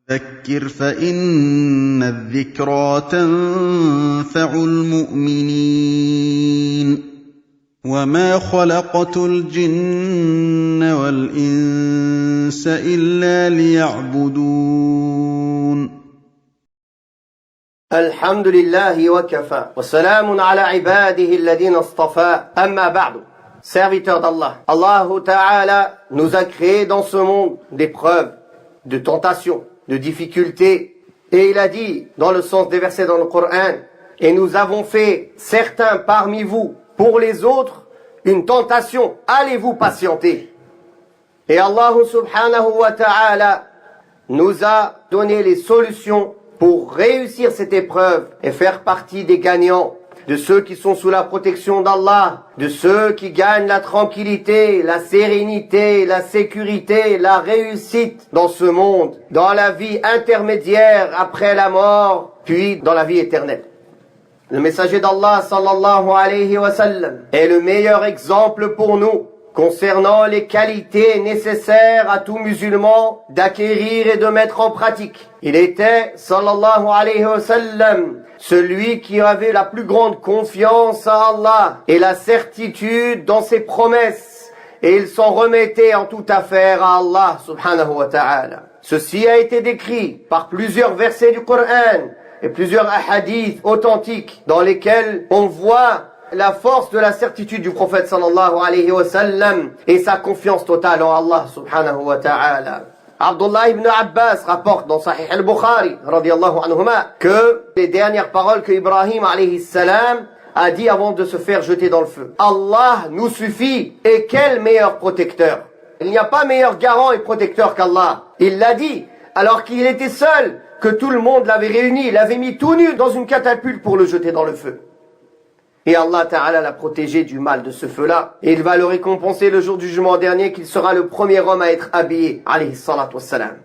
فَذَكِّرْ فَإِنَّ الذِّكْرَىٰ تَنفَعُ الْمُؤْمِنِينَ وَمَا خَلَقْتُ الْجِنَّ وَالْإِنسَ إِلَّا لِيَعْبُدُونِ الحمد لله وكفى وسلام على عباده الذين اصطفى أما بعد. Serviteurs d'Allah, Allah Ta'ala nous a créés dans ce monde d'épreuves, de tentations, de difficultés. Et il a dit dans le sens des versets dans le Coran, et nous avons fait certains parmi vous, pour les autres, une tentation, allez-vous patienter. Et Allah Subhanahu wa Ta'ala nous a donné les solutions pour réussir cette épreuve et faire partie des gagnants, de ceux qui sont sous la protection d'Allah, de ceux qui gagnent la tranquillité, la sérénité, la sécurité, la réussite dans ce monde, dans la vie intermédiaire après la mort, puis dans la vie éternelle. Le messager d'Allah sallallahu alayhi wa sallam est le meilleur exemple pour nous concernant les qualités nécessaires à tout musulman d'acquérir et de mettre en pratique. Il était, sallallahu alayhi wa sallam, celui qui avait la plus grande confiance à Allah et la certitude dans ses promesses, et il s'en remettait en toute affaire à Allah subhanahu wa ta'ala. Ceci a été décrit par plusieurs versets du Coran et plusieurs hadiths authentiques dans lesquels on voit la force de la certitude du prophète sallallahu alayhi wa sallam et sa confiance totale en Allah subhanahu wa ta'ala. Abdullah ibn Abbas rapporte dans Sahih al-Bukhari radiyallahu anhuma que les dernières paroles que Ibrahim alayhi salam a dit avant de se faire jeter dans le feu. Allah nous suffit, et quel meilleur protecteur. Il n'y a pas meilleur garant et protecteur qu'Allah. Il l'a dit alors qu'il était seul, que tout le monde l'avait réuni, il l'avait mis tout nu dans une catapulte pour le jeter dans le feu. Et Allah Ta'ala l'a protégé du mal de ce feu-là. Et il va le récompenser le jour du jugement dernier qu'il sera le premier homme à être habillé. Alayhi salatu wassalam.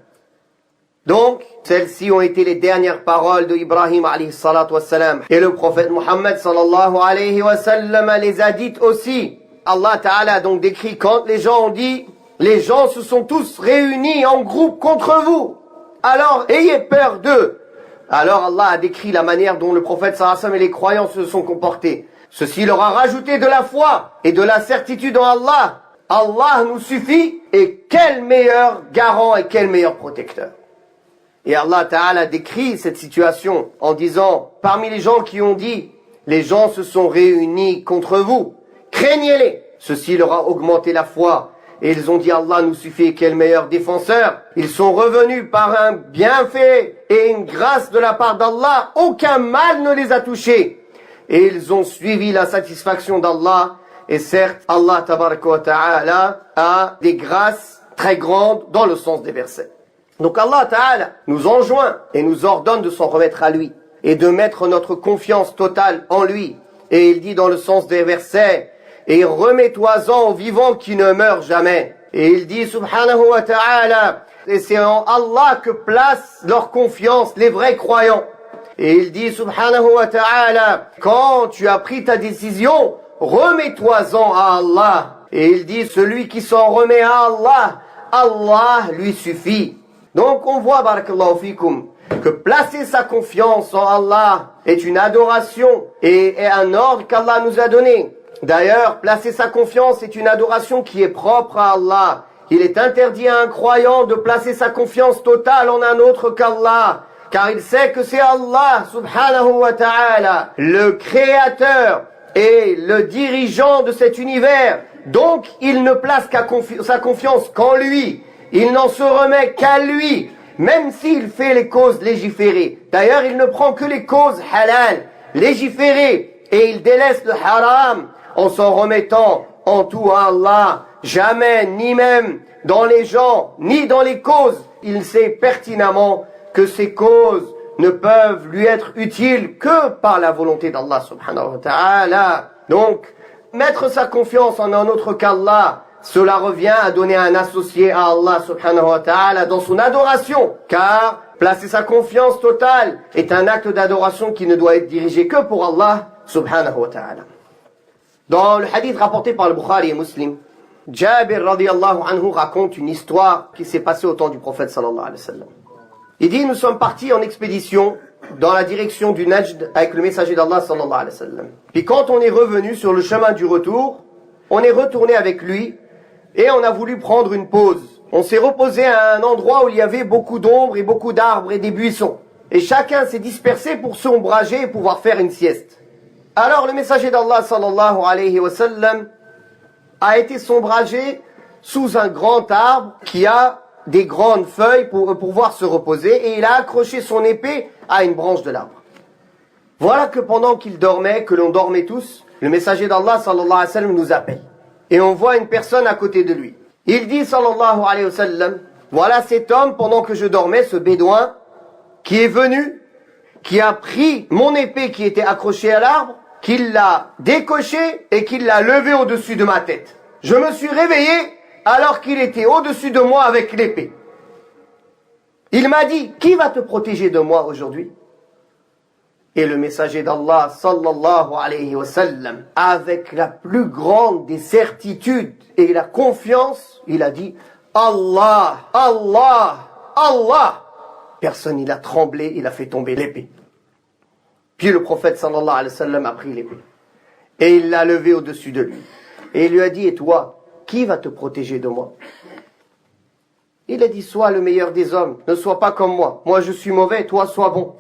Donc, celles-ci ont été les dernières paroles de Ibrahim alayhi salatu wassalam. Et le prophète Muhammad sallallahu alayhi wa sallam les a dites aussi. Allah Ta'ala a donc décrit quand les gens ont dit, les gens se sont tous réunis en groupe contre vous. Alors, ayez peur d'eux. Alors Allah a décrit la manière dont le prophète sallallahu alayhi wa sallam et les croyants se sont comportés. Ceci leur a rajouté de la foi et de la certitude en Allah. Allah nous suffit, et quel meilleur garant et quel meilleur protecteur. Et Allah Ta'ala décrit cette situation en disant, parmi les gens qui ont dit, les gens se sont réunis contre vous, craignez-les. Ceci leur a augmenté la foi. Et ils ont dit, Allah nous suffit, quel meilleur défenseur. Ils sont revenus par un bienfait et une grâce de la part d'Allah. Aucun mal ne les a touchés. Et ils ont suivi la satisfaction d'Allah. Et certes, Allah tabaraka wa ta'ala a des grâces très grandes dans le sens des versets. Donc Allah Ta'ala nous enjoint et nous ordonne de s'en remettre à lui et de mettre notre confiance totale en lui. Et il dit dans le sens des versets, et remets-toi-en aux vivants qui ne meurent jamais. Et il dit subhanahu wa ta'ala, et c'est en Allah que placent leur confiance les vrais croyants. Et il dit subhanahu wa ta'ala, quand tu as pris ta décision, remets-toi-en à Allah. Et il dit, celui qui s'en remet à Allah, Allah lui suffit. Donc on voit, barakallahu fikum, que placer sa confiance en Allah est une adoration et est un ordre qu'Allah nous a donné. D'ailleurs, placer sa confiance est une adoration qui est propre à Allah. Il est interdit à un croyant de placer sa confiance totale en un autre qu'Allah, car il sait que c'est Allah, subhanahu wa ta'ala, le créateur et le dirigeant de cet univers. Donc, il ne place sa confiance qu'en lui. Il n'en se remet qu'à lui, même s'il fait les causes légiférées. D'ailleurs, il ne prend que les causes halal, légiférées, et il délaisse le haram, en s'en remettant en tout à Allah, jamais, ni même dans les gens, ni dans les causes. Il sait pertinemment que ces causes ne peuvent lui être utiles que par la volonté d'Allah subhanahu wa ta'ala. Donc, mettre sa confiance en un autre qu'Allah, cela revient à donner un associé à Allah subhanahu wa ta'ala dans son adoration, car placer sa confiance totale est un acte d'adoration qui ne doit être dirigé que pour Allah subhanahu wa ta'ala. Dans le hadith rapporté par le Bukhari et Muslim, Jabir radiyallahu anhu raconte une histoire qui s'est passée au temps du prophète sallallahu alayhi wa sallam. Il dit, nous sommes partis en expédition dans la direction du Najd avec le messager d'Allah sallallahu alayhi wa sallam. Puis quand on est revenu sur le chemin du retour, on est retourné avec lui et on a voulu prendre une pause. On s'est reposé à un endroit où il y avait beaucoup d'ombre et beaucoup d'arbres et des buissons. Et chacun s'est dispersé pour s'ombrager et pouvoir faire une sieste. Alors le messager d'Allah sallallahu alayhi wa sallam a été s'ombrager sous un grand arbre qui a des grandes feuilles pour pouvoir se reposer, et il a accroché son épée à une branche de l'arbre. Voilà que pendant qu'il dormait, que l'on dormait tous, le messager d'Allah sallallahu alayhi wa sallam nous appelle. Et on voit une personne à côté de lui. Il dit sallallahu alayhi wa sallam, voilà cet homme pendant que je dormais, ce bédouin, qui est venu, qui a pris mon épée qui était accrochée à l'arbre, qu'il l'a décoché et qu'il l'a levé au-dessus de ma tête. Je me suis réveillé alors qu'il était au-dessus de moi avec l'épée. Il m'a dit, qui va te protéger de moi aujourd'hui? Et le messager d'Allah, sallallahu alayhi wa sallam, avec la plus grande des certitudes et la confiance, il a dit, Allah, Allah, Allah. Personne, il a tremblé, il a fait tomber l'épée. Puis le prophète sallallahu alayhi wa sallam a pris l'épée. Et il l'a levée au-dessus de lui. Et il lui a dit, et toi, qui va te protéger de moi? Il a dit, sois le meilleur des hommes, ne sois pas comme moi. Moi je suis mauvais, toi sois bon.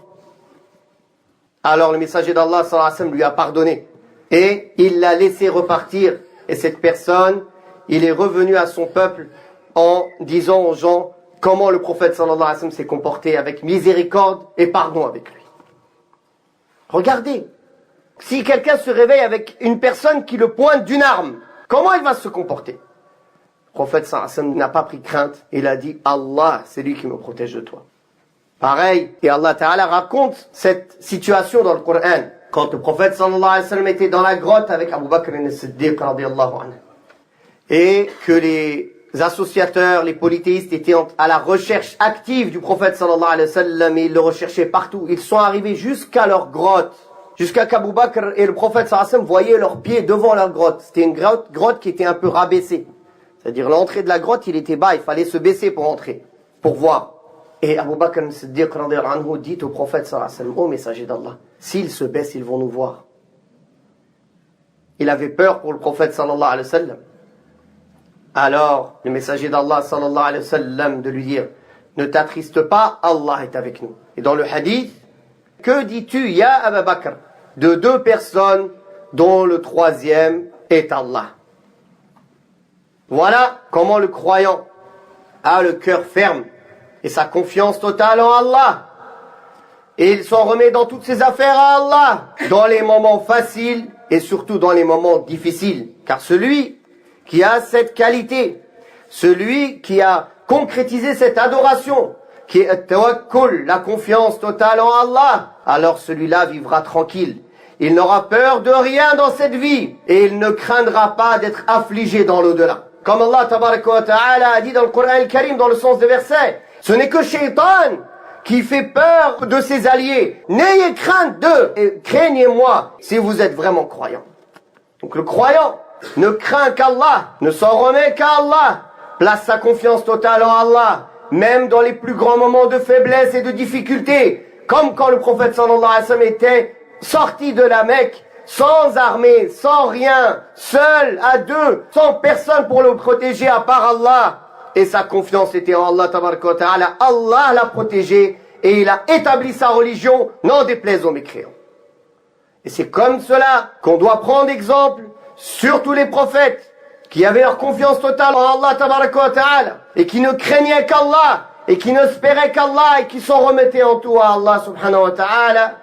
Alors le messager d'Allah sallallahu alayhi wa sallam lui a pardonné. Et il l'a laissé repartir. Et cette personne, il est revenu à son peuple en disant aux gens comment le prophète sallallahu alayhi wa sallam s'est comporté avec miséricorde et pardon avec lui. Regardez, si quelqu'un se réveille avec une personne qui le pointe d'une arme, comment il va se comporter? Le prophète sallallahu alayhi wa sallam n'a pas pris crainte. Il a dit, Allah, c'est lui qui me protège de toi. Pareil, et Allah Ta'ala raconte cette situation dans le Coran. Quand le prophète sallallahu alayhi wa sallam était dans la grotte avec Abu Bakr as-Siddiq radiyallahu anhu, et que les associateurs, les polythéistes étaient à la recherche active du prophète sallallahu alayhi wa sallam, et ils le recherchaient partout. Ils sont arrivés jusqu'à leur grotte, jusqu'à qu'Abu Bakr et le prophète sallallahu alayhi wa sallam voyaient leurs pieds devant leur grotte. C'était une grotte qui était un peu rabaissée. C'est-à-dire l'entrée de la grotte, il était bas, il fallait se baisser pour entrer, pour voir. Et Abu Bakr as-Siddiq radiyallahu anhu dit au prophète sallallahu alayhi wa sallam, ô messager d'Allah, s'ils se baissent, ils vont nous voir. Il avait peur pour le prophète sallallahu alayhi wa sallam. Alors, le messager d'Allah sallallahu alayhi wa sallam de lui dire, ne t'attriste pas, Allah est avec nous. Et dans le hadith, que dis-tu, ya Abu Bakr, de deux personnes dont le troisième est Allah? Voilà comment le croyant a le cœur ferme et sa confiance totale en Allah. Et il s'en remet dans toutes ses affaires à Allah, dans les moments faciles et surtout dans les moments difficiles. Car celui qui a cette qualité, celui qui a concrétisé cette adoration, qui est tawakkul, la confiance totale en Allah, alors celui-là vivra tranquille. Il n'aura peur de rien dans cette vie et il ne craindra pas d'être affligé dans l'au-delà. Comme Allah tabaraka wa ta'ala a dit dans le Coran al-Karim, dans le sens des versets, ce n'est que Shaitan qui fait peur de ses alliés. N'ayez crainte d'eux et craignez-moi si vous êtes vraiment croyant. Donc le croyant ne craint qu'Allah, ne s'en remet qu'à Allah, place sa confiance totale en Allah, même dans les plus grands moments de faiblesse et de difficulté, comme quand le prophète sallallahu alayhi wa sallam était sorti de la Mecque, sans armée, sans rien, seul, à deux, sans personne pour le protéger à part Allah. Et sa confiance était en Allah tabaraka wa ta'ala. Allah l'a protégé et il a établi sa religion, n'en déplaise aux mécréants. Et c'est comme cela qu'on doit prendre exemple sur tous les prophètes qui avaient leur confiance totale en Allah tabaraka wa ta'ala et qui ne craignaient qu'Allah et qui n'espéraient qu'Allah et qui s'en remettaient en tout à Allah subhanahu wa ta'ala.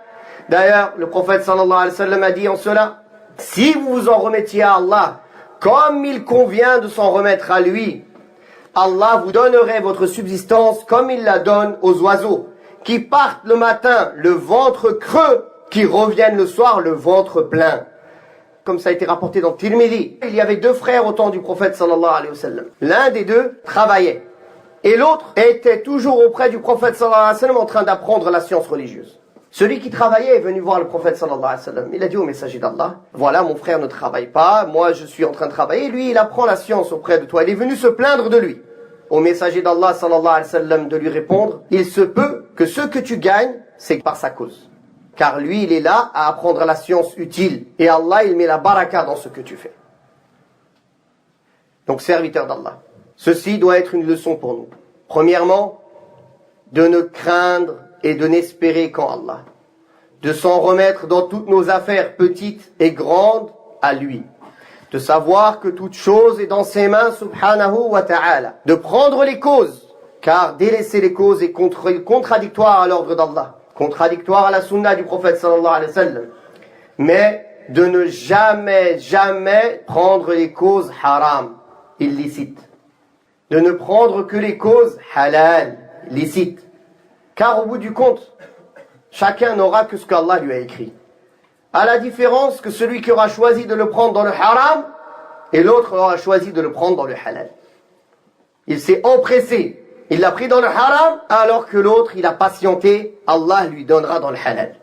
D'ailleurs, le prophète sallallahu alayhi wa sallam a dit en cela, si vous vous en remettiez à Allah comme il convient de s'en remettre à lui, Allah vous donnerait votre subsistance comme il la donne aux oiseaux, qui partent le matin le ventre creux, qui reviennent le soir le ventre plein. Comme ça a été rapporté dans Tirmidhi. Il y avait deux frères au temps du prophète sallallahu alayhi wa sallam. L'un des deux travaillait, et l'autre était toujours auprès du prophète sallallahu alayhi wa sallam en train d'apprendre la science religieuse. Celui qui travaillait est venu voir le prophète sallallahu alayhi wa sallam. Il a dit au messager d'Allah, voilà, mon frère ne travaille pas, moi je suis en train de travailler, lui il apprend la science auprès de toi. Il est venu se plaindre de lui. au messager d'Allah sallallahu alayhi wa sallam de lui répondre, il se peut que ce que tu gagnes, c'est par sa cause. Car lui, il est là à apprendre la science utile. Et Allah, il met la baraka dans ce que tu fais. Donc, serviteur d'Allah, ceci doit être une leçon pour nous. Premièrement, de ne craindre et de n'espérer qu'en Allah. De s'en remettre dans toutes nos affaires, petites et grandes, à lui. De savoir que toute chose est dans ses mains, subhanahu wa ta'ala. De prendre les causes, car délaisser les causes est contradictoire à l'ordre d'Allah. Contradictoire à la sunna du prophète sallallahu alayhi wa sallam. Mais de ne jamais prendre les causes haram, illicites. De ne prendre que les causes halal, licites. Car au bout du compte, chacun n'aura que ce qu'Allah lui a écrit. À la différence que celui qui aura choisi de le prendre dans le haram, et l'autre aura choisi de le prendre dans le halal. Il s'est empressé. Il l'a pris dans le haram, alors que l'autre, il a patienté. Allah lui donnera dans le halal.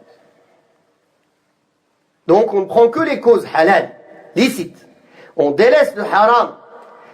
Donc, on ne prend que les causes halal, licites. On délaisse le haram,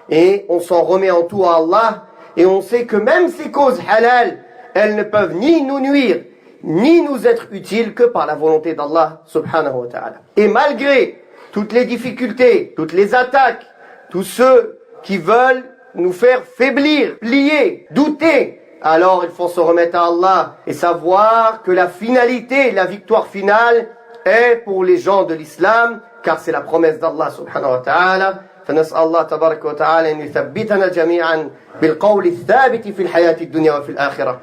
et on s'en remet en tout à Allah, et on sait que même ces causes halal, elles ne peuvent ni nous nuire, ni nous être utiles que par la volonté d'Allah subhanahu wa ta'ala. Et malgré toutes les difficultés, toutes les attaques, tous ceux qui veulent nous faire faiblir, plier, douter, alors il faut se remettre à Allah et savoir que la finalité, la victoire finale est pour les gens de l'islam, car c'est la promesse d'Allah subhanahu wa ta'ala. فنسأل الله تبارك وتعالى أن يثبتنا جميعا بالقول الثابت في الحياة الدنيا وفي الآخرة.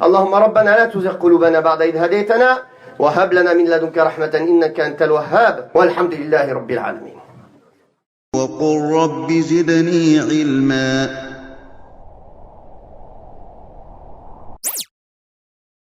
اللهم ربنا لا تزغ قلوبنا بعد إذ هديتنا وهب لنا من لدنك رحمة إنك أنت الوهاب والحمد لله رب العالمين. وقل رب زدني علما